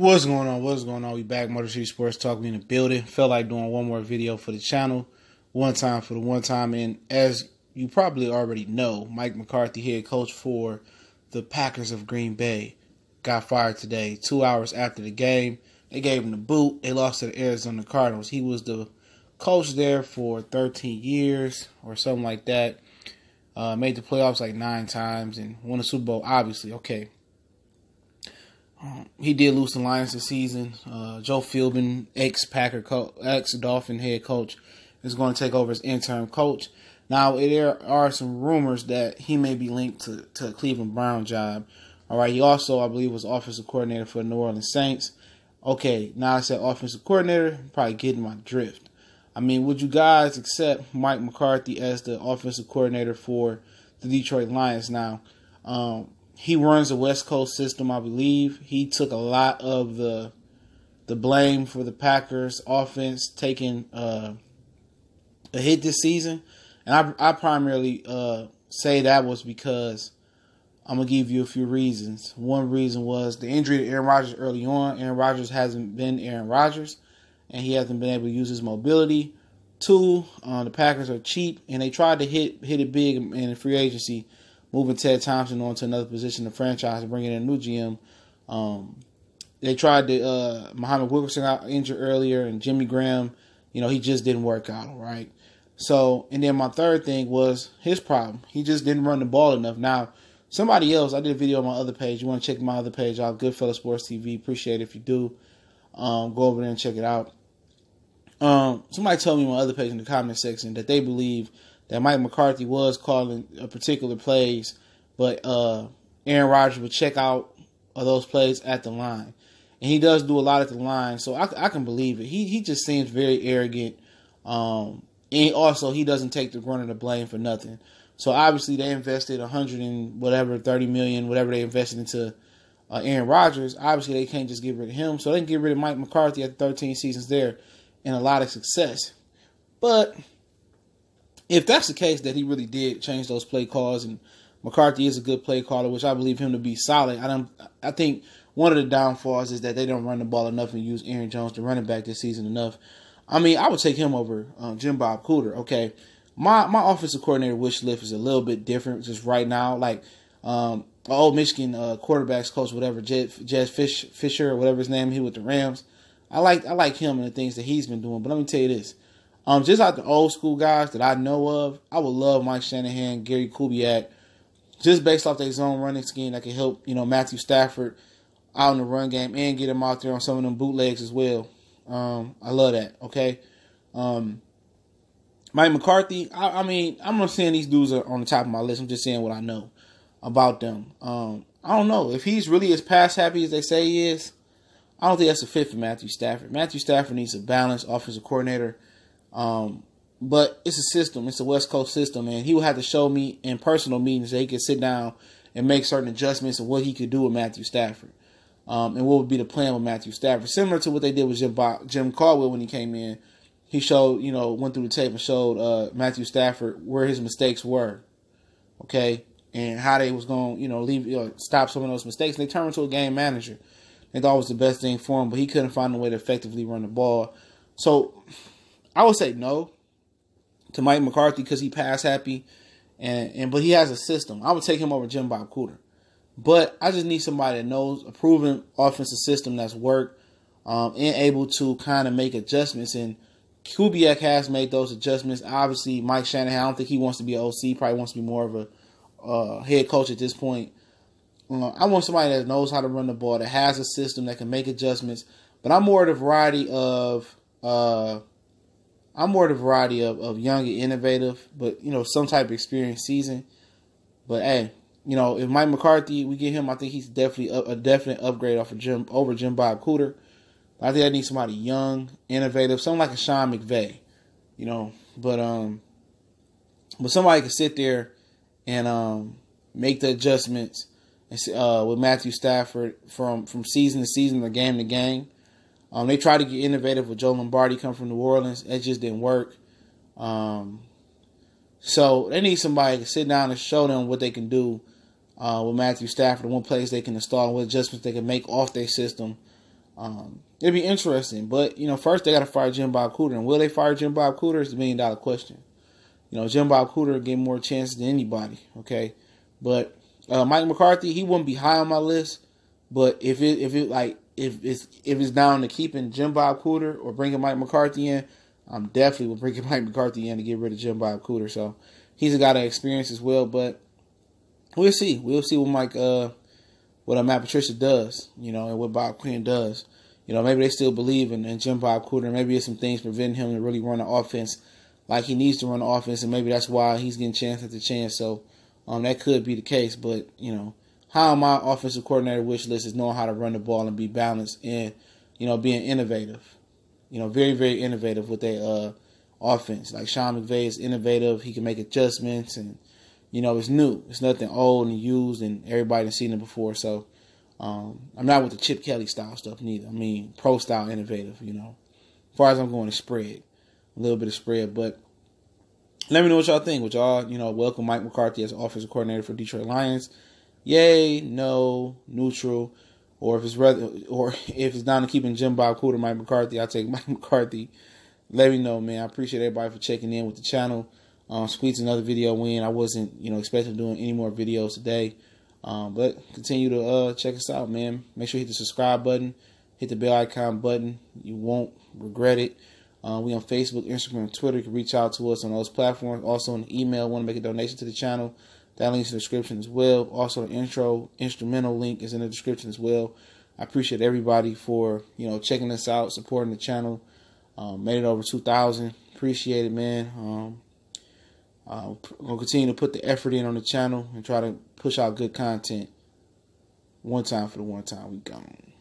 What's going on? What's going on? We back. Motor City Sports Talk. We in the building. Felt like doing one more video for the channel. One time for the one time. And as you probably already know, Mike McCarthy, head coach for the Packers of Green Bay, got fired today. 2 hours after the game. They gave him the boot. They lost to the Arizona Cardinals. He was the coach there for 13 years or something like that. Made the playoffs like 9 times and won the Super Bowl, obviously. Okay. He did lose the Lions this season. Joe Philbin, ex-Dolphin head coach, is going to take over as interim coach. Now, there are some rumors that he may be linked to a Cleveland Brown job. All right, he also, I believe, was offensive coordinator for the New Orleans Saints. Okay, now I said offensive coordinator, probably getting my drift. I mean, would you guys accept Mike McCarthy as the offensive coordinator for the Detroit Lions now? He runs a West Coast system, I believe. He took a lot of the blame for the Packers offense taking a hit this season. And I primarily say that was because I'm going to give you a few reasons. One reason was the injury to Aaron Rodgers early on. Aaron Rodgers hasn't been Aaron Rodgers, and he hasn't been able to use his mobility. Two, the Packers are cheap, and they tried to hit it big in the free agency, moving Ted Thompson on to another position in the franchise and bringing in a new GM. They tried to Muhammad Wilkerson got injured earlier, and Jimmy Graham, he just didn't work out, all right? So, and then my third thing was his problem. He just didn't run the ball enough. Now, somebody else, I did a video on my other page. You want to check my other page out, Goodfellas Sports TV. Appreciate it if you do. Go over there and check it out. Somebody told me on my other page in the comment section that they believe that Mike McCarthy was calling a particular plays, but Aaron Rodgers would check out those plays at the line. And he does do a lot at the line, so I can believe it. He just seems very arrogant. And also, he doesn't take the brunt of the blame for nothing. So obviously, they invested $30 million, whatever they invested into Aaron Rodgers. Obviously, they can't just get rid of him. So they can get rid of Mike McCarthy after 13 seasons there and a lot of success. But if that's the case, that he really did change those play calls, and McCarthy is a good play caller, which I believe him to be solid. I think one of the downfalls is that they don't run the ball enough and use Aaron Jones, the running back, this season enough. I mean, I would take him over Jim Bob Cooter. Okay, my offensive coordinator wish list is a little bit different just right now. Like old Michigan quarterbacks coach, whatever, Jez Fisher or whatever his name, he with the Rams. I like him and the things that he's been doing. But let me tell you this. Just out the old school guys that I know of, I would love Mike Shanahan, Gary Kubiak, just based off their zone running scheme that can help, Matthew Stafford out in the run game and get him out there on some of them bootlegs as well. I love that, okay? Mike McCarthy, I mean, I'm not saying these dudes are on the top of my list. I'm just saying what I know about them. I don't know. If he's really as pass happy as they say he is, I don't think that's a fit for Matthew Stafford. Matthew Stafford needs a balanced offensive coordinator. But it's a system. It's a West Coast system, and he will have to show me in personal meetings that he could sit down and make certain adjustments of what he could do with Matthew Stafford, and what would be the plan with Matthew Stafford. Similar to what they did with Jim Caldwell when he came in. He showed, went through the tape and showed Matthew Stafford where his mistakes were, okay, and how they was going to, stop some of those mistakes. And they turned into a game manager. They thought it was the best thing for him, but he couldn't find a way to effectively run the ball. So I would say no to Mike McCarthy because he pass happy, but he has a system. I would take him over Jim Bob Cooter. But I just need somebody that knows a proven offensive system that's worked and able to kind of make adjustments. And Kubiak has made those adjustments. Obviously, Mike Shanahan, I don't think he wants to be an OC. Probably wants to be more of a head coach at this point. I want somebody that knows how to run the ball, that has a system that can make adjustments. But I'm more of the variety of young and innovative, but some type of experienced season. But hey, if Mike McCarthy, we get him, I think he's definitely a definite upgrade over Jim Bob Cooter. But I think I need somebody young, innovative, something like a Sean McVay, But somebody can sit there and make the adjustments with Matthew Stafford from season to season or game to game. They tried to get innovative with Joe Lombardi come from New Orleans. It just didn't work. So they need somebody to sit down and show them what they can do with Matthew Stafford, and what plays they can install, and what adjustments they can make off their system It'd be interesting. But, you know, first they got to fire Jim Bob Cooter. And will they fire Jim Bob Cooter is the $1 million question. You know, Jim Bob Cooter get more chances than anybody, okay? But Mike McCarthy, he wouldn't be high on my list. But if it's down to keeping Jim Bob Cooter or bringing Mike McCarthy in, I'm definitely will bring Mike McCarthy in to get rid of Jim Bob Cooter. So he's a guy that experience as well. But we'll see. We'll see what Matt Patricia does, you know, and what Bob Quinn does. You know, maybe they still believe in Jim Bob Cooter. Maybe there's some things preventing him to really run the offense like he needs to run the offense, and maybe that's why he's getting chance after chance. So that could be the case. But, you know, how my offensive coordinator wish list is knowing how to run the ball and be balanced and, you know, being innovative. You know, very, very innovative with their offense. Like Sean McVay is innovative. He can make adjustments and, you know, it's new. It's nothing old and used and everybody has seen it before. So I'm not with the Chip Kelly style stuff neither. I mean, pro style innovative, you know. As far as I'm going to spread. A little bit of spread. But let me know what y'all think. Would y'all, you know, welcome Mike McCarthy as offensive coordinator for Detroit Lions? Yay, no, neutral. Or if it's down to keeping Jim Bob Cooter, Mike McCarthy, I'll take Mike McCarthy. Let me know, man. I appreciate everybody for checking in with the channel. Squeeze another video in. I wasn't, you know, expecting doing any more videos today. But continue to check us out, man. Make sure you hit the subscribe button. Hit the bell icon button. You won't regret it. We on Facebook, Instagram, and Twitter. You can reach out to us on those platforms. Also, an email. Want to make a donation to the channel? That link's in the description as well. Also, the instrumental link is in the description as well. I appreciate everybody for, you know, checking us out, supporting the channel. Made it over 2,000. Appreciate it, man. I'm going to continue to put the effort in on the channel and try to push out good content. One time for the one time. We gone.